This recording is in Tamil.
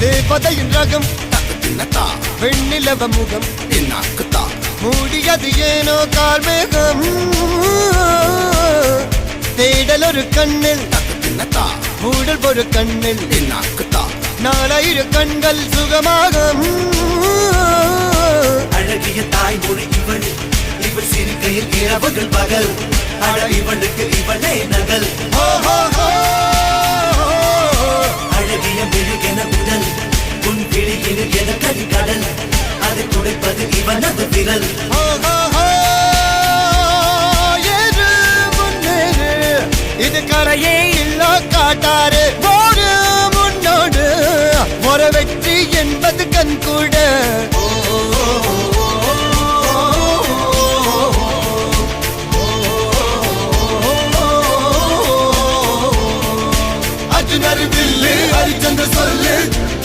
தேவதையின் ரகம் வெண்ணிலவ முகம் மூடியது ஏனோ கார்மேகம் தேடல் ஒரு கண்ணில் மூடல் ஒரு கண்ணில் 4000 கண்கள் சுகமாக அழகிய தாய்மொழி இவள் இவள் சிரிக்கையில் இரவுகள் பகல் இவளுக்கு இவளே நகல் அழகிய மெழுகென உடல் உன் விழியில் என கரிகடல் அதை துடைப்பது இவனது விரல் இது கரையே இல்ல காட்டாரு ஒரு முன்னோடு ஒரு வெற்றி என்பது கண் கூட